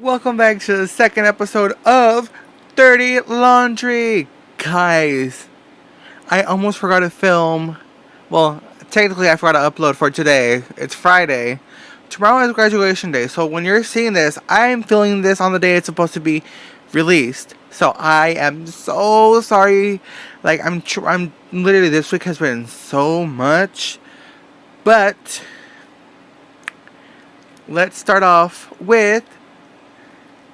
Welcome back to the second episode of Dirty Laundry. Guys, I almost forgot to film. Well, technically, I forgot to upload for today. It's Friday. Tomorrow is graduation day, so when you're seeing this, I'm filming this on the day it's supposed to be released. So I am so sorry. Like, I'm literally, this week has been so much. But let's start off with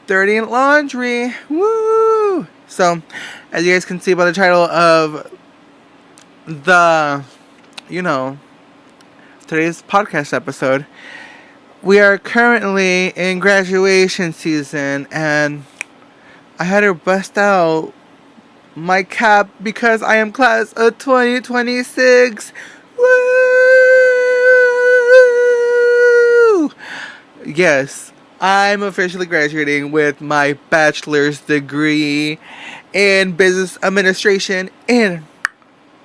Dirty Laundry. Woo! So, as you guys can see by the title of the, you know, today's podcast episode, we are currently in graduation season, and I had to bust out my cap because I am class of 2026. Woo! Yes, I'm officially graduating with my bachelor's degree in business administration and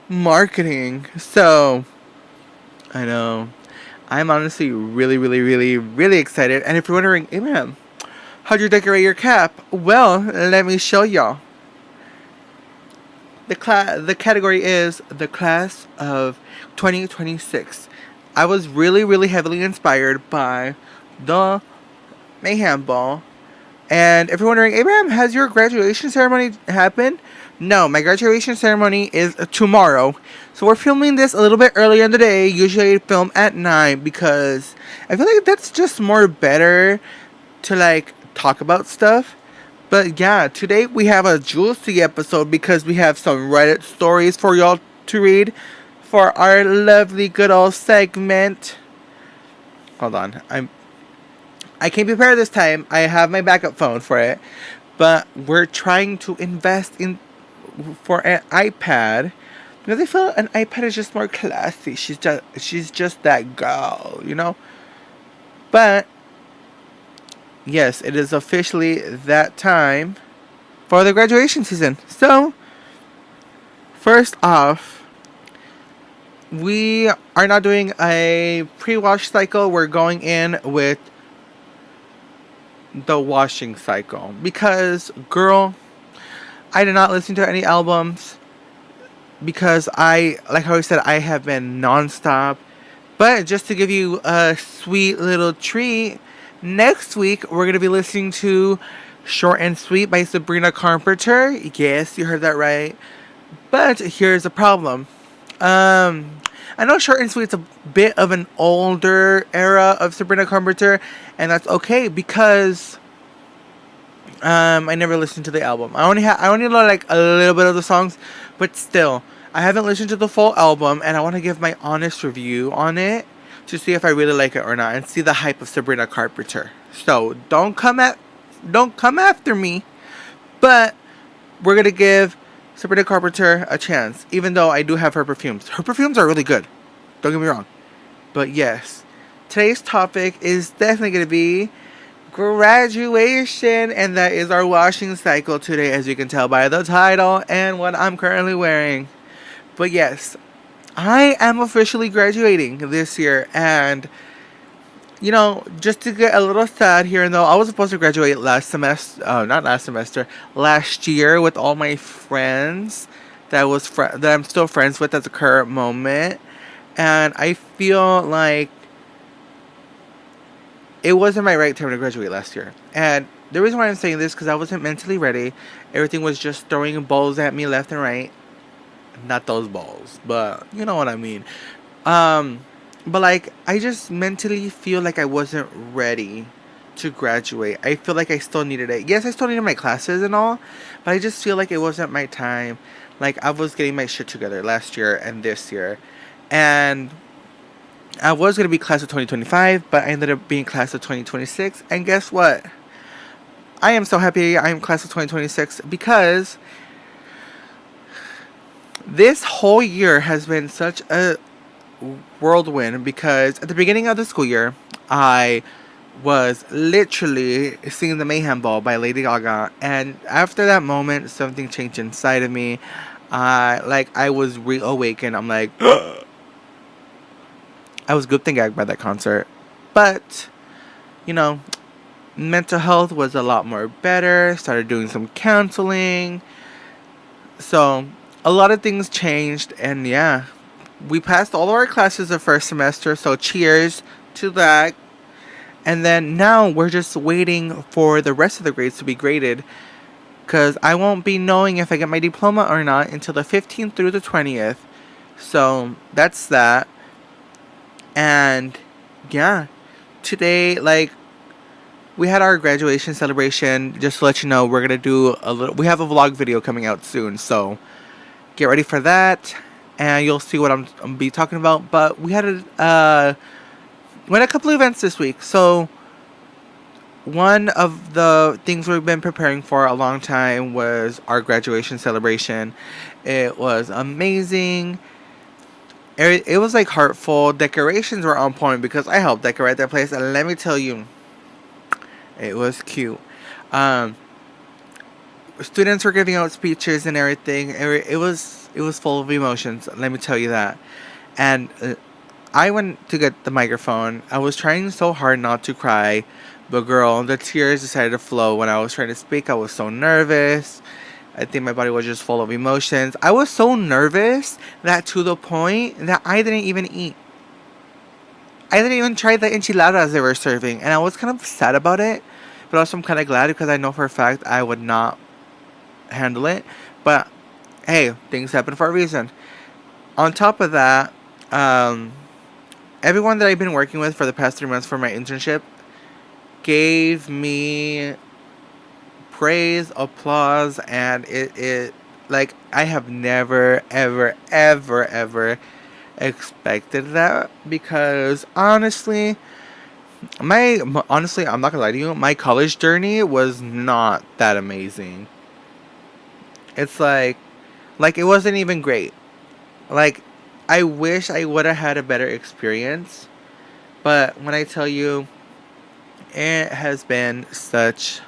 marketing. So, I know. I'm honestly really, really, really, really excited. And if you're wondering, hey man, how'd you decorate your cap? Well, let me show y'all. The category is the class of 2026. I was really, really heavily inspired by the Mayhem Ball. And if you're wondering, Abraham, has your graduation ceremony happened? No, my graduation ceremony is tomorrow. So we're filming this a little bit earlier in the day. Usually I film at 9 because I feel like that's just more better to like talk about stuff. But yeah, today we have a juicy episode because we have some Reddit stories for y'all to read for our lovely good old segment. Hold on, I can't prepare this time. I have my backup phone for it, but we're trying to invest in for an iPad because I feel an iPad is just more classy. She's just that girl, you know. But yes, it is officially that time for the graduation season. So first off, we are not doing a pre-wash cycle. We're going in with the washing cycle because, girl, I did not listen to any albums because like I always said, I have been nonstop. But just to give you a sweet little treat, next week we're going to be listening to Short and Sweet by Sabrina Carpenter. Yes, you heard that right. But here's the problem. I know Short and Sweet's a bit of an older era of Sabrina Carpenter, and that's okay because I never listened to the album. I only know like a little bit of the songs, but still, I haven't listened to the full album, and I want to give my honest review on it to see if I really like it or not, and see the hype of Sabrina Carpenter. So don't come after me, but we're gonna give Sabrina Carpenter a chance, even though I do have her perfumes. Her perfumes are really good. Don't get me wrong. But yes, today's topic is definitely going to be graduation, and that is our washing cycle today, as you can tell by the title and what I'm currently wearing. But yes, I am officially graduating this year, and you know, just to get a little sad here and though, I was supposed to graduate last year with all my friends that I'm still friends with at the current moment, and I feel like it wasn't my right time to graduate last year. And the reason why I'm saying this because I wasn't mentally ready. Everything was just throwing balls at me left and right. Not those balls, but you know what I mean. But like, I just mentally feel like I wasn't ready to graduate. I feel like I still needed it. Yes, I still needed my classes and all, but I just feel like it wasn't my time. Like, I was getting my shit together last year and this year. And I was going to be class of 2025, but I ended up being class of 2026. And guess what? I am so happy I am class of 2026 because this whole year has been such a whirlwind, because at the beginning of the school year, I was literally singing the Mayhem Ball by Lady Gaga, and after that moment, something changed inside of me. I was reawakened. I'm like, I was good thing gagged by that concert, but you know, mental health was a lot more better. Started doing some counseling. So a lot of things changed, and yeah, we passed all of our classes the first semester. So cheers to that. And then now we're just waiting for the rest of the grades to be graded, because I won't be knowing if I get my diploma or not until the 15th through the 20th. So that's that. And yeah, today, like, we had our graduation celebration. Just to let you know, we're gonna do a little. We have a vlog video coming out soon, so get ready for that, and you'll see what I'm be talking about. But we had we had a couple of events this week. So one of the things we've been preparing for a long time was our graduation celebration. It was amazing. It was like heartful. Decorations were on point because I helped decorate that place, and let me tell you, it was cute. Um, Students were giving out speeches and everything. It was full of emotions. Let me tell you that. And I went to get the microphone. I was trying so hard not to cry, but girl, the tears decided to flow when I was trying to speak. I was so nervous. I think my body was just full of emotions. I was so nervous that to the point that I didn't even eat. I didn't even try the enchiladas they were serving, and I was kind of sad about it. But also, I'm kind of glad because I know for a fact I would not handle it. But hey, things happen for a reason. On top of that, everyone that I've been working with for the past 3 months for my internship gave me praise, applause, and it like I have never, ever, ever, ever expected that, because honestly, I'm not gonna lie to you, my college journey was not that amazing. It's like it wasn't even great. Like, I wish I would have had a better experience, but when I tell you, it has been such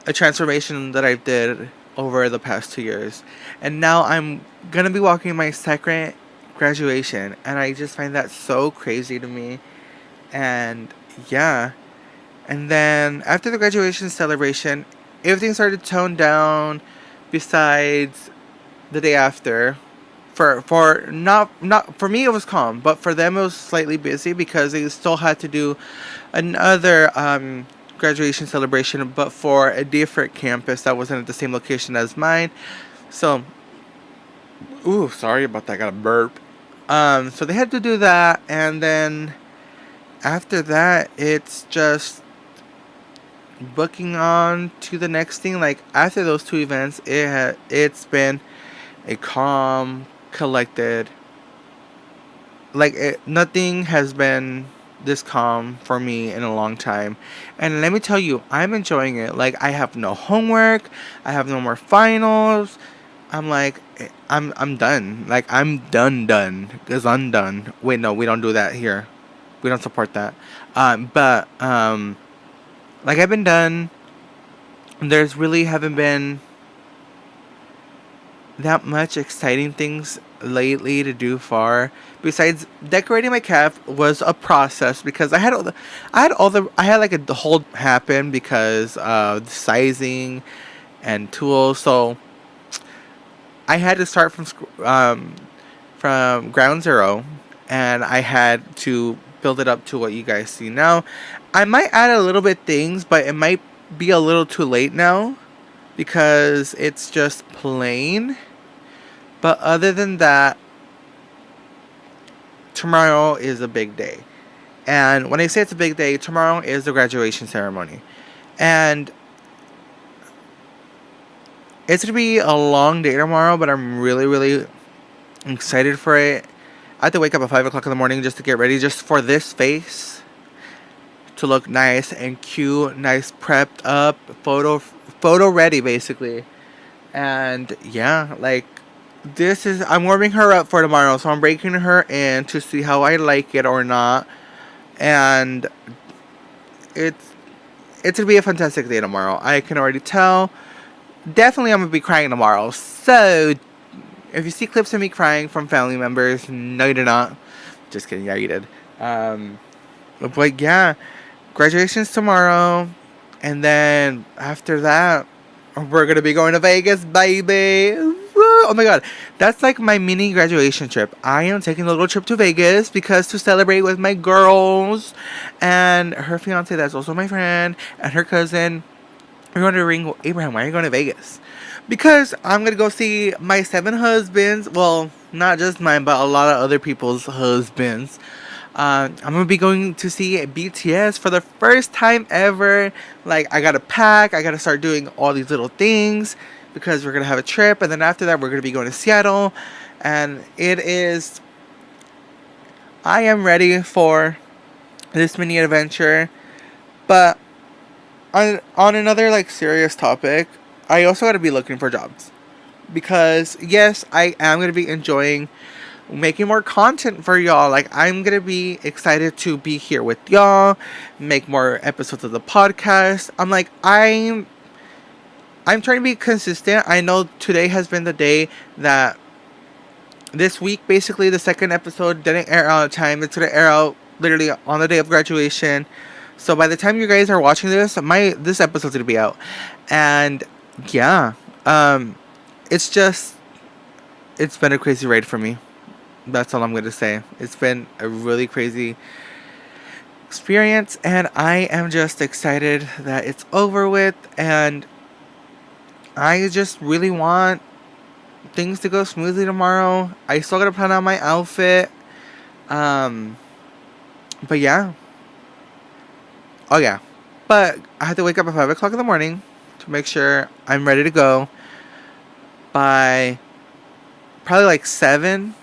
a transformation that I did over the past 2 years. And now I'm gonna be walking my second graduation, and I just find that so crazy to me. And yeah. And then after the graduation celebration, everything started to tone down besides the day after. For not for me it was calm, but for them it was slightly busy because they still had to do another graduation celebration, but for a different campus that wasn't at the same location as mine. So, ooh, sorry about that. I got a burp. So they had to do that, and then after that, it's just booking on to the next thing. Like, after those two events, it's been a calm, collected, nothing has been this calm for me in a long time. And let me tell you, I'm enjoying it. Like, I have no homework, I have no more finals. I'm like, I'm done. Like, I'm done. Because I'm done. Wait, no, we don't do that here. We don't support that. But like, I've been done. There's really haven't been that much exciting things lately to do far. Besides, decorating my calf was a process because I had like the whole happen because of the sizing and tools. So I had to start from ground zero, and I had to build it up to what you guys see now. I might add a little bit things, but it might be a little too late now because it's just plain. But other than that, tomorrow is a big day. And when I say it's a big day, tomorrow is the graduation ceremony. And it's going to be a long day tomorrow, but I'm really, really excited for it. I have to wake up at 5 o'clock in the morning just to get ready, just for this face to look nice and cute, nice prepped up, photo ready, basically. And yeah, like, I'm warming her up for tomorrow, so I'm breaking her in to see how I like it or not. And it's gonna be a fantastic day tomorrow. I can already tell. Definitely I'm gonna be crying tomorrow. So if you see clips of me crying from family members, no you did not. Just kidding, yeah you did. But yeah, graduation's tomorrow. And then after that, we're going to be going to Vegas, baby. Woo! Oh my god. That's like my mini graduation trip. I am taking a little trip to Vegas because to celebrate with my girls and her fiance, that's also my friend, and her cousin. We're wondering, Abraham, why are you going to Vegas? Because I'm going to go see my 7 husbands. Well, not just mine, but a lot of other people's husbands. I'm going to be going to see BTS for the first time ever. Like, I got to pack. I got to start doing all these little things because we're going to have a trip. And then after that, we're going to be going to Seattle. And it is... I am ready for this mini adventure. But on another like serious topic, I also got to be looking for jobs because yes, I am going to be enjoying making more content for y'all. Like, I'm going to be excited to be here with y'all, make more episodes of the podcast. I'm trying to be consistent. I know today has been the day that this week, basically the second episode didn't air out on time. It's going to air out literally on the day of graduation. So by the time you guys are watching this episode's gonna be out, and yeah, it's been a crazy ride for me. That's all I'm gonna say. It's been a really crazy experience, and I am just excited that it's over with, and I just really want things to go smoothly tomorrow. I still gotta plan out my outfit, but yeah. Oh yeah. But I have to wake up at 5 o'clock in the morning to make sure I'm ready to go by probably like 7.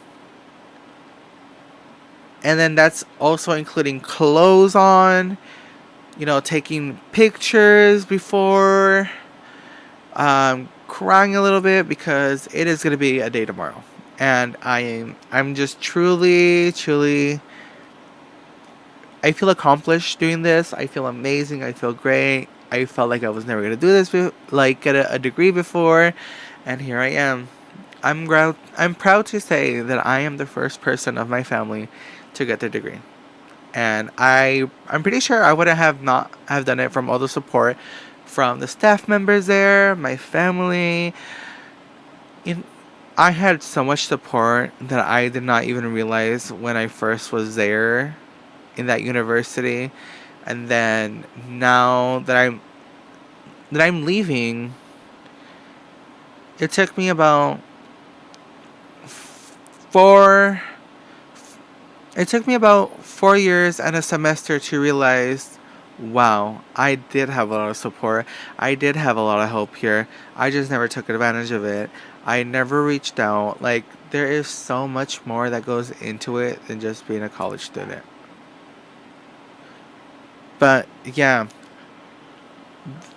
And then that's also including clothes on, taking pictures before, crying a little bit because it is going to be a day tomorrow. And I'm just truly, truly, I feel accomplished doing this. I feel amazing. I feel great. I felt like I was never gonna do this, get a degree before, and here I am. I'm proud to say that I am the first person of my family to get the degree, and I'm pretty sure I wouldn't have not have done it from all the support from the staff members there, my family. In I had so much support that I did not even realize when I first was there in that university, and then now that I'm leaving, it took me about 4 4 years and a semester to realize, wow, I did have a lot of support. I did have a lot of help here. I just never took advantage of it. I never reached out. Like, there is so much more that goes into it than just being a college student. But yeah,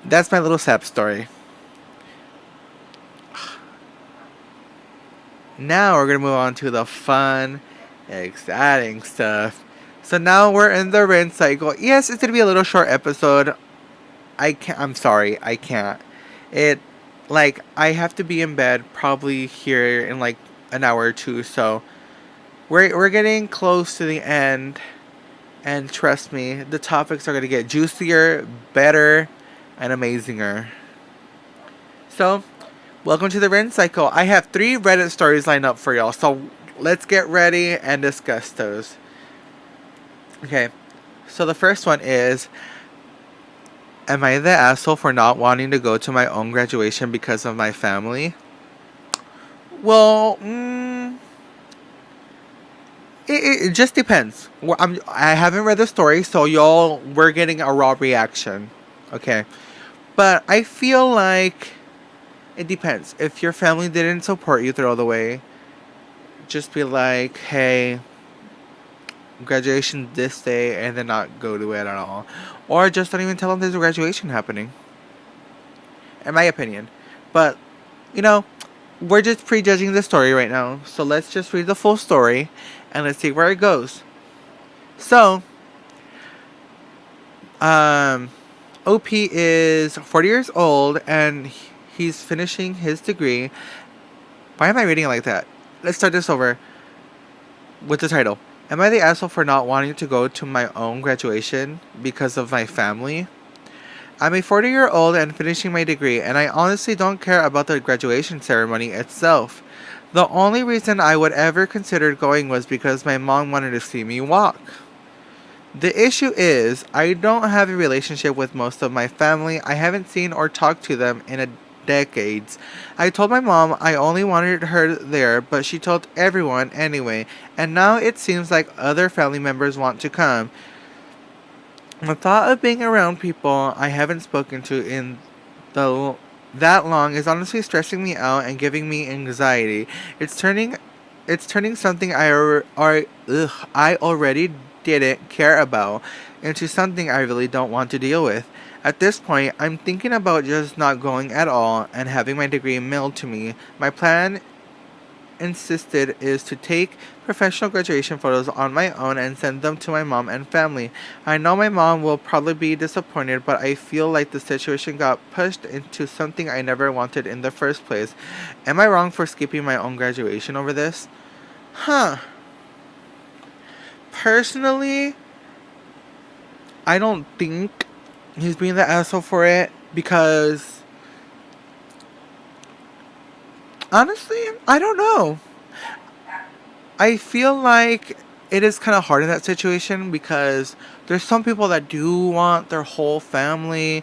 that's my little sap story. Now we're gonna move on to the fun, exciting stuff. So now we're in the rinse cycle. Yes, it's gonna be a little short episode. I'm sorry, I can't. It I have to be in bed probably here in like an hour or two. So we're getting close to the end. And trust me, the topics are going to get juicier, better, and amazinger. So, welcome to the Ren Cycle. I have 3 Reddit stories lined up for y'all. So, let's get ready and discuss those. Okay, so the first one is, am I the asshole for not wanting to go to my own graduation because of my family? Well, it just depends. I haven't read the story, so we're getting a raw reaction. Okay. But I feel like it depends. If your family didn't support you through all the way, just be like, hey, graduation this day, and then not go to it at all. Or just don't even tell them there's a graduation happening. In my opinion. But, we're just prejudging the story right now. So let's just read the full story and let's see where it goes. So, OP is 40 years old and he's finishing his degree. Why am I reading it like that? Let's start this over with the title. Am I the asshole for not wanting to go to my own graduation because of my family? I'm a 40-year-old and finishing my degree, and I honestly don't care about the graduation ceremony itself. The only reason I would ever consider going was because my mom wanted to see me walk. The issue is, I don't have a relationship with most of my family. I haven't seen or talked to them in decades. I told my mom I only wanted her there, but she told everyone anyway, and now it seems like other family members want to come. The thought of being around people I haven't spoken to in the that long is honestly stressing me out and giving me anxiety. It's turning it's turning something I already didn't care about into something I really don't want to deal with. At this point, I'm thinking about just not going at all and having my degree mailed to me. My plan insisted is to take professional graduation photos on my own and send them to my mom and family. I know my mom will probably be disappointed, but I feel like the situation got pushed into something I never wanted in the first place. Am I wrong for skipping my own graduation over this? Huh. Personally, I don't think he's being the asshole for it because honestly, I don't know. I feel like it is kind of hard in that situation because there's some people that do want their whole family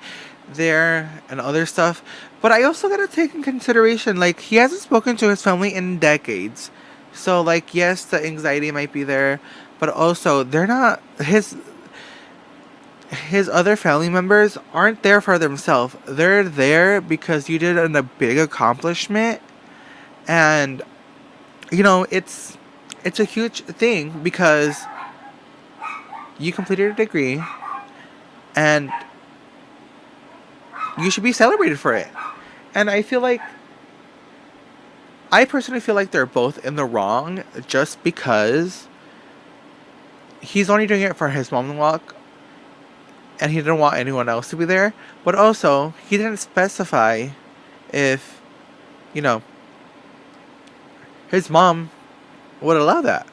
there and other stuff. But I also got to take in consideration, like, he hasn't spoken to his family in decades. So, like, yes, the anxiety might be there, but also they're not his other family members aren't there for themselves. They're there because you did a big accomplishment, and it's a huge thing because you completed a degree and you should be celebrated for it. And I personally feel like they're both in the wrong just because he's only doing it for his mom to walk and he didn't want anyone else to be there. But also, he didn't specify if, you know, his mom would allow that.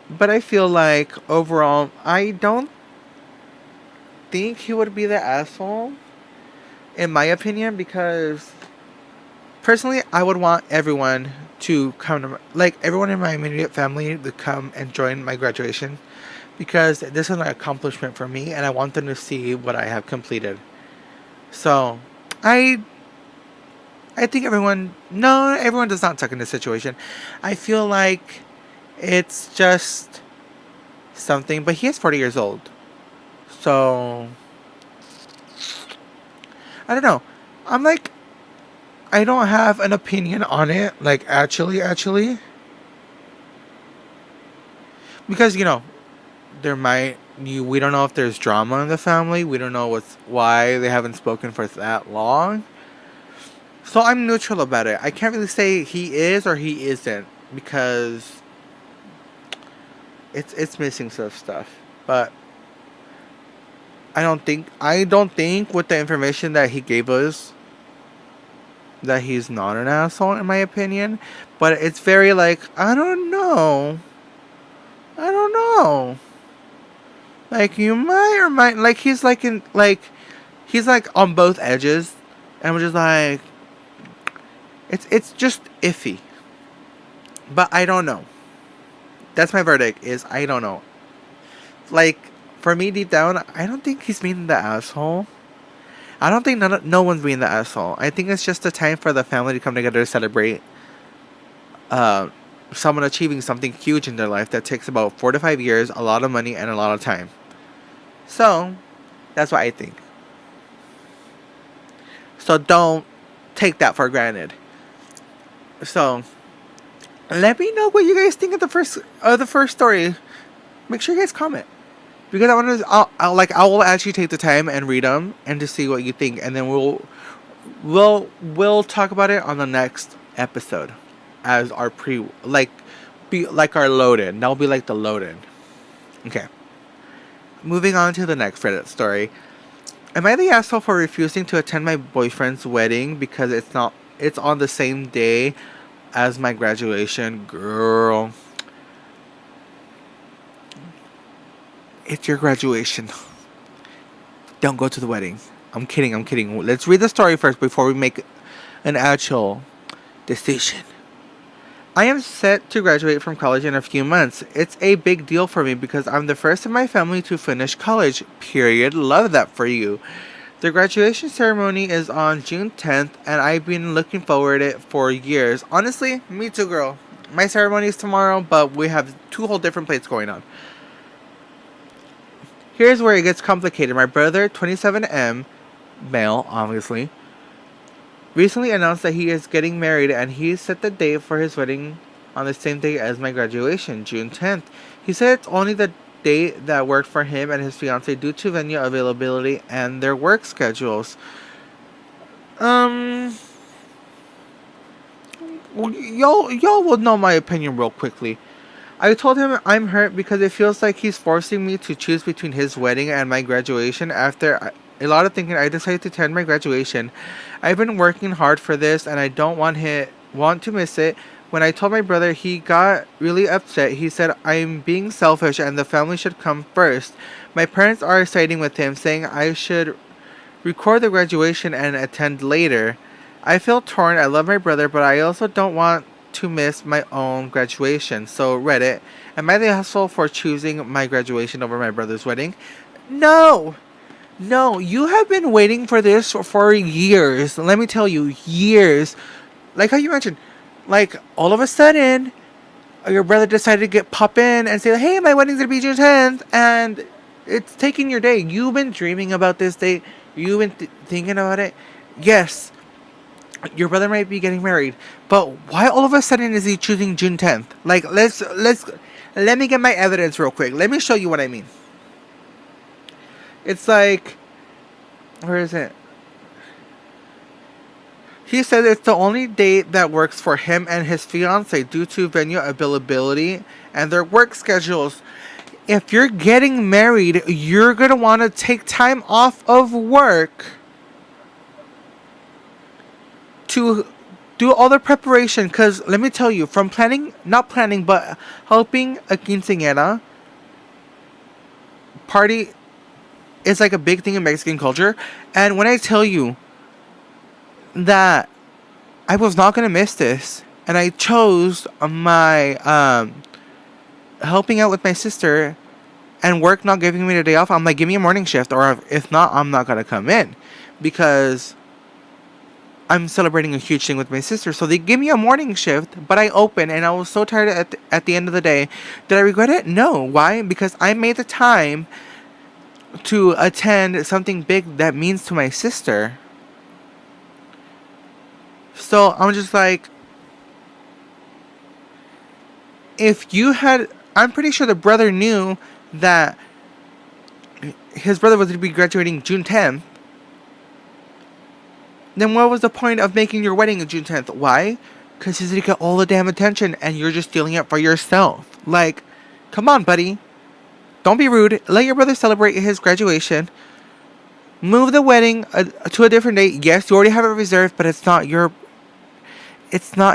But I feel like overall, I don't think he would be the asshole, in my opinion, because personally, I would want everyone to come to, like, everyone in my immediate family to come and join my graduation because this is an accomplishment for me and I want them to see what I have completed. So, I I think everyone does not suck in this situation. I feel like it's just something, but he is 40 years old. So, I don't know. I'm like, I don't have an opinion on it, like, actually. Because, we don't know if there's drama in the family. We don't know why they haven't spoken for that long. So I'm neutral about it. I can't really say he is or he isn't because it's missing some stuff. But I don't think with the information that he gave us that he's not an asshole in my opinion. But it's very like, I don't know. I don't know. Like, you might or might, like, he's like on both edges, and we're just like, it's just iffy. But I don't know. That's my verdict. Is I don't know. Like, for me deep down, I don't think he's being the asshole. I don't think no one's being the asshole. I think it's just a time for the family to come together to celebrate uh, someone achieving something huge in their life that takes about 4 to 5 years, a lot of money, and a lot of time. So, that's what I think. So don't take that for granted. So, let me know what you guys think of the first story. Make sure you guys comment because I want to. I will actually take the time and read them and to see what you think, and then we'll talk about it on the next episode as our be like our load in. That'll be like the load in. Okay. Moving on to the next Reddit story. Am I the asshole for refusing to attend my boyfriend's wedding because it's on the same day as my graduation? Girl, it's your graduation. Don't go to the wedding. I'm kidding. I'm kidding. Let's read the story first before we make an actual decision. I am set to graduate from college in a few months. It's a big deal for me because I'm the first in my family to finish college. Period. Love that for you. The graduation ceremony is on June 10th, and I've been looking forward to it for years. Honestly, me too, girl. My ceremony is tomorrow, but we have two whole different plates going on. Here's where it gets complicated. My brother, 27M, male, obviously, recently announced that he is getting married, and he set the date for his wedding on the same day as my graduation, June 10th. He said it's only the date that worked for him and his fiance due to venue availability and their work schedules. Um, y'all will know my opinion real quickly. I told him I'm hurt because it feels like he's forcing me to choose between his wedding and my graduation. After a lot of thinking, I decided to attend my graduation. I've been working hard for this, and I don't want to miss it. When I told my brother, he got really upset. He said I'm being selfish and the family should come first. My parents are siding with him, saying I should record the graduation and attend later. I feel torn. I love my brother, but I also don't want to miss my own graduation. So Reddit, am I the asshole for choosing my graduation over my brother's wedding? No! No, you have been waiting for this for years. Let me tell you, years. Like how you mentioned, like all of a sudden, your brother decided to pop in and say, "Hey, my wedding's gonna be June 10th," and it's taking your day. You've been dreaming about this date. You've been thinking about it. Yes, your brother might be getting married, but why all of a sudden is he choosing June 10th? Like, let me get my evidence real quick. Let me show you what I mean. It's like, where is it? He said it's the only date that works for him and his fiance due to venue availability and their work schedules. If you're getting married, you're going to want to take time off of work to do all the preparation. Because let me tell you, from planning, not planning, but helping a quinceañera party is like a big thing in Mexican culture. And when I tell you that I was not going to miss this, and I chose my helping out with my sister and work not giving me the day off, I'm like, give me a morning shift, or if not, I'm not going to come in because I'm celebrating a huge thing with my sister. So they give me a morning shift, but I open, and I was so tired at the end of the day. Did I regret it? No. Why? Because I made the time to attend something big that means to my sister. So I'm just like, if you had, I'm pretty sure the brother knew that his brother was going to be graduating June 10th. Then what was the point of making your wedding on June 10th? Why? Because he's going to get all the damn attention and you're just stealing it for yourself. Like, come on, buddy. Don't be rude. Let your brother celebrate his graduation. Move the wedding to a different date. Yes, you already have it reserved, but it's not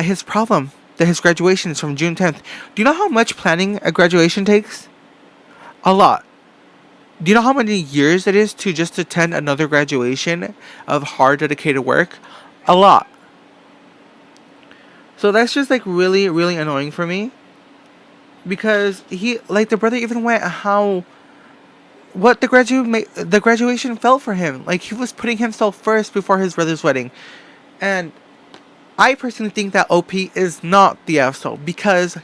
his problem that his graduation is from June 10th. Do you know how much planning a graduation takes? A lot. Do you know how many years it is to just attend another graduation of hard, dedicated work? A lot. So that's just like really, really annoying for me. Because the brother even went what the graduation felt for him. Like, he was putting himself first before his brother's wedding. And I personally think that OP is not the asshole because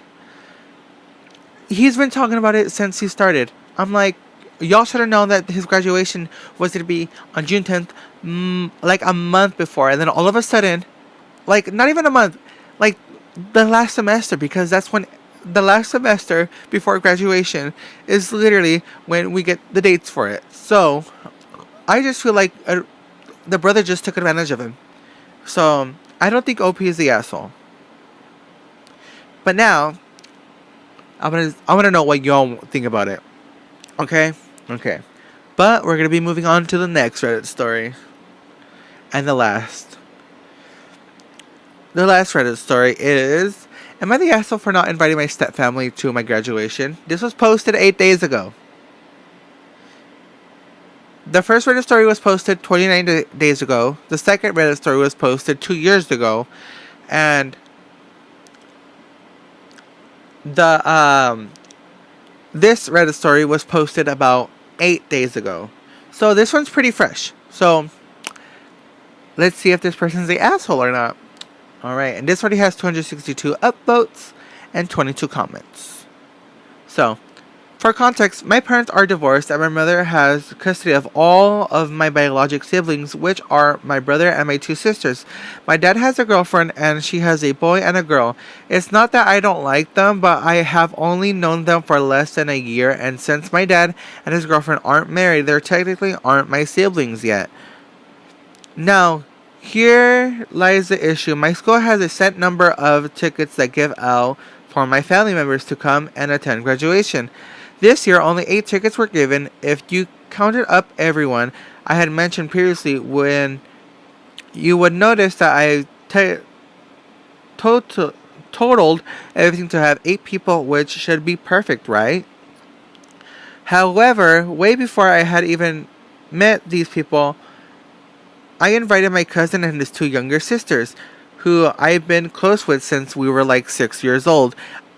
he's been talking about it since he started. I'm like, y'all should have known that his graduation was going to be on June 10th, like a month before. And then all of a sudden, like, not even a month, like the last semester, because that's when the last semester before graduation is literally when we get the dates for it. So I just feel like the brother just took advantage of him. So I don't think OP is the asshole. But now I want to know what y'all think about it. Okay? Okay. But we're going to be moving on to the next Reddit story. And the last. The last Reddit story is, am I the asshole for not inviting my stepfamily to my graduation? This was posted 8 days ago. The first Reddit story was posted 29 days ago. The second Reddit story was posted 2 years ago. And the this Reddit story was posted about 8 days ago. So this one's pretty fresh. So let's see if this person's the asshole or not. Alright, and this already has 262 upvotes and 22 comments. So, for context, my parents are divorced and my mother has custody of all of my biologic siblings, which are my brother and my two sisters. My dad has a girlfriend and she has a boy and a girl. It's not that I don't like them, but I have only known them for less than a year, and since my dad and his girlfriend aren't married, they technically aren't my siblings yet. Now, here lies the issue. My school has a set number of tickets that give out for my family members to come and attend graduation. This year, only 8 tickets were given. If you counted up everyone I had mentioned previously, when you would notice that I totaled everything to have 8 people, which should be perfect, right? However, way before I had even met these people, I invited my cousin and his 2 younger sisters, who I've been close with since we were like 6 years old.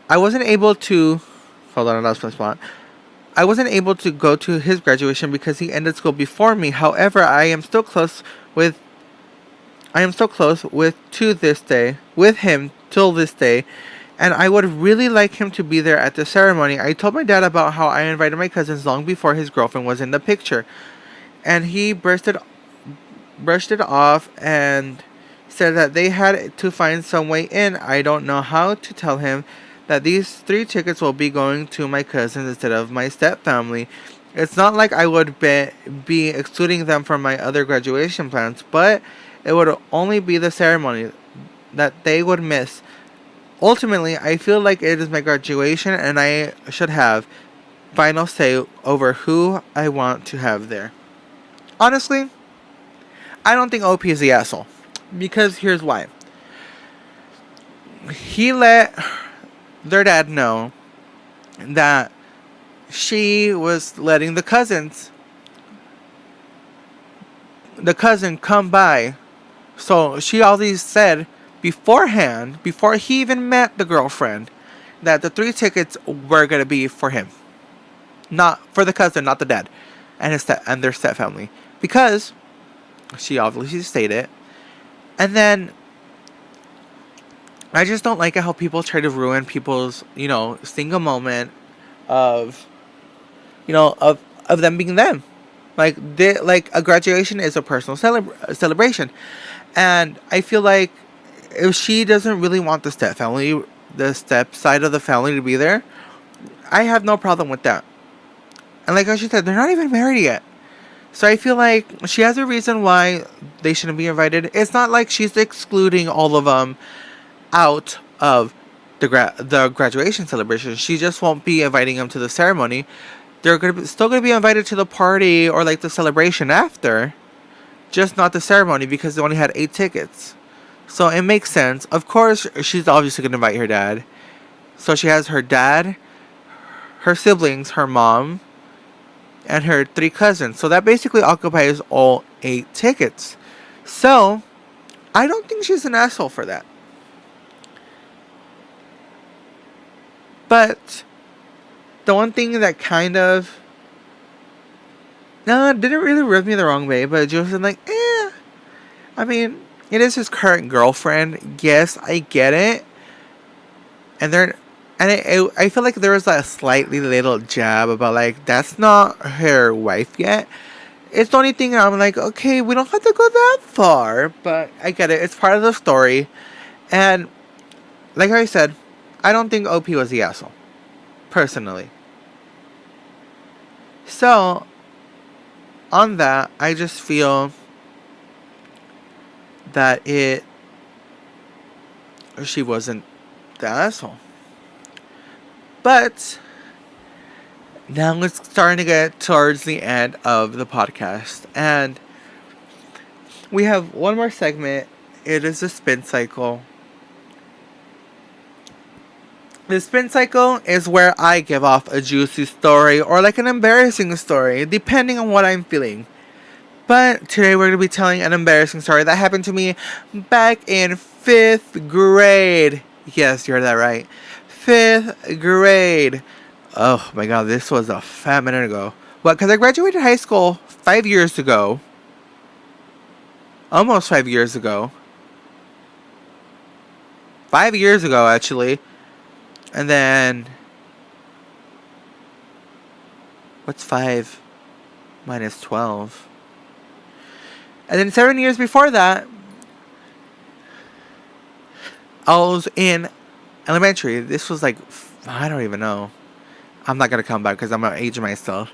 I wasn't able to... Hold on, I lost my spot. I wasn't able to go to his graduation because he ended school before me. However, I am still close with to this day, with him till this day, and I would really like him to be there at the ceremony. I told my dad about how I invited my cousins long before his girlfriend was in the picture, and he brushed it off and said that they had to find some way in. I don't know how to tell him that these 3 tickets will be going to my cousins instead of my stepfamily. It's not like I would be excluding them from my other graduation plans, but it would only be the ceremony that they would miss. Ultimately, I feel like it is my graduation and I should have final say over who I want to have there. Honestly, I don't think OP is the asshole. Because here's why. He let their dad know that she was letting the cousin come by. So she always said beforehand, before he even met the girlfriend, that the 3 tickets were going to be for him. Not for the cousin, not the dad. And their stepfamily. Because she obviously stated. And then I just don't like it how people try to ruin people's, single moment of, of them being them. Like a graduation is a personal celebration. And I feel like if she doesn't really want the step side of the family to be there, I have no problem with that. And like she said, they're not even married yet. So I feel like she has a reason why they shouldn't be invited. It's not like she's excluding all of them out of the graduation celebration. She just won't be inviting them to the ceremony. They're still gonna be invited to the party or like the celebration after, just not the ceremony because they only had 8 tickets. So it makes sense. Of course, she's obviously gonna invite her dad. So she has her dad, her siblings, her mom, and her 3 cousins. So that basically occupies all 8 tickets. So I don't think she's an asshole for that. But the one thing that kind of didn't really rub me the wrong way, but just like, I mean, it is his current girlfriend. Yes, I get it. I feel like there was a slightly little jab about like, that's not her wife yet. It's the only thing I'm like, okay, we don't have to go that far, but I get it. It's part of the story. And like I said, I don't think OP was the asshole, personally. So, on that, I just feel that she wasn't the asshole. But now it's starting to get towards the end of the podcast, and we have one more segment. It is a spin cycle. The spin cycle is where I give off a juicy story or like an embarrassing story, depending on what I'm feeling. But today we're going to be telling an embarrassing story that happened to me back in 5th grade. Yes, you heard that right. 5th grade. Oh my god, this was a fat minute ago. Well, because I graduated high school 5 years ago. Almost 5 years ago. 5 years ago, actually. And then... what's 5 minus 12? And then 7 years before that, I was in elementary. This was like, I don't even know. I'm not going to come back because I'm going to age myself.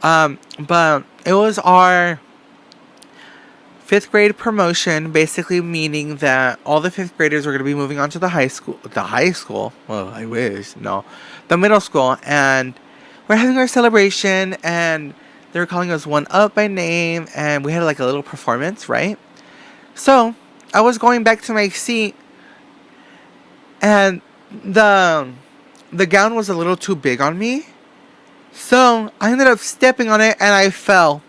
But it was our 5th grade promotion, basically meaning that all the 5th graders were going to be moving on to the high school. The high school? Well, I wish. No. The middle school. And we're having our celebration, and they were calling us one up by name, and we had like a little performance, right? So, I was going back to my seat, and the gown was a little too big on me. So, I ended up stepping on it, and I fell.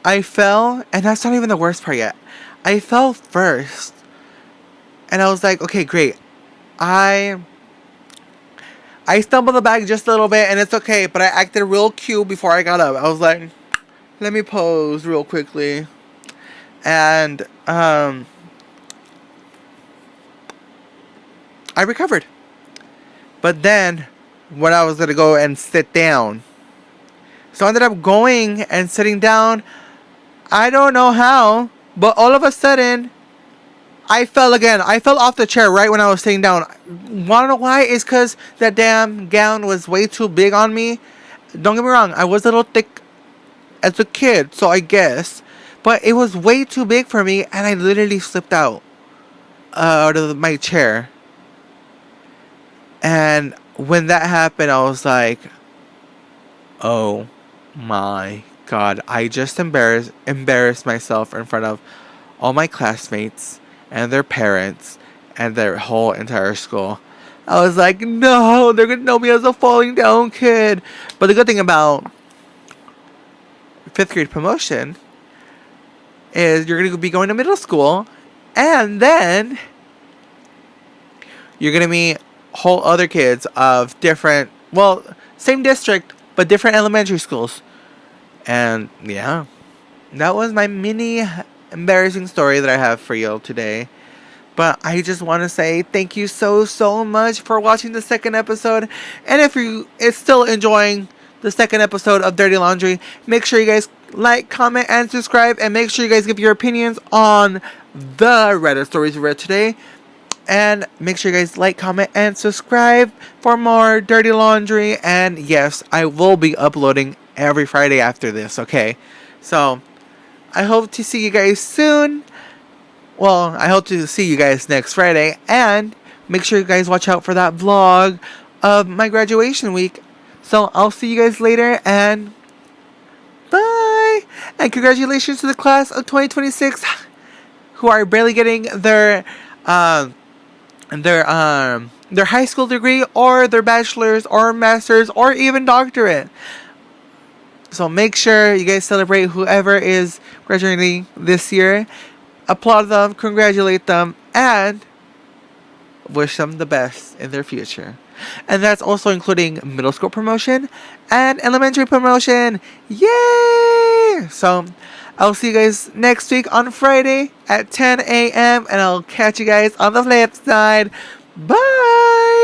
And that's not even the worst part yet. I fell first. And I was like, okay, great. I stumbled back just a little bit, and it's okay, but I acted real cute before I got up. I was like, let me pose real quickly. And, I recovered. But then, when I was going to go and sit down. So I ended up going and sitting down. I don't know how, but all of a sudden, I fell again. I fell off the chair right when I was sitting down. Wanna know why? It's because that damn gown was way too big on me. Don't get me wrong, I was a little thick as a kid, so I guess. But it was way too big for me, and I literally slipped out of my chair. And when that happened, I was like, oh my god, I just embarrassed myself in front of all my classmates and their parents and their whole entire school. I was like, no, they're gonna know me as a falling down kid. But the good thing about 5th grade promotion is you're gonna be going to middle school, and then you're gonna meet whole other kids of different, well, same district, but different elementary schools. And yeah, that was my mini embarrassing story that I have for you today. But I just want to say thank you so much for watching the second episode. And if you is still enjoying the second episode of Dirty Laundry, make sure you guys like, comment, and subscribe. And make sure you guys give your opinions on the Reddit stories we read today. And make sure you guys like, comment, and subscribe for more Dirty Laundry. And yes, I will be uploading every Friday after this, okay? So, I hope to see you guys soon. Well, I hope to see you guys next Friday. And make sure you guys watch out for that vlog of my graduation week. So, I'll see you guys later, and bye! And congratulations to the class of 2026 who are barely getting their high school degree, or their bachelor's, or master's, or even doctorate. So make sure you guys celebrate whoever is graduating this year. Applaud them, congratulate them, and wish them the best in their future. And that's also including middle school promotion and elementary promotion. Yay! So I'll see you guys next week on Friday at 10 a.m. And I'll catch you guys on the flip side. Bye!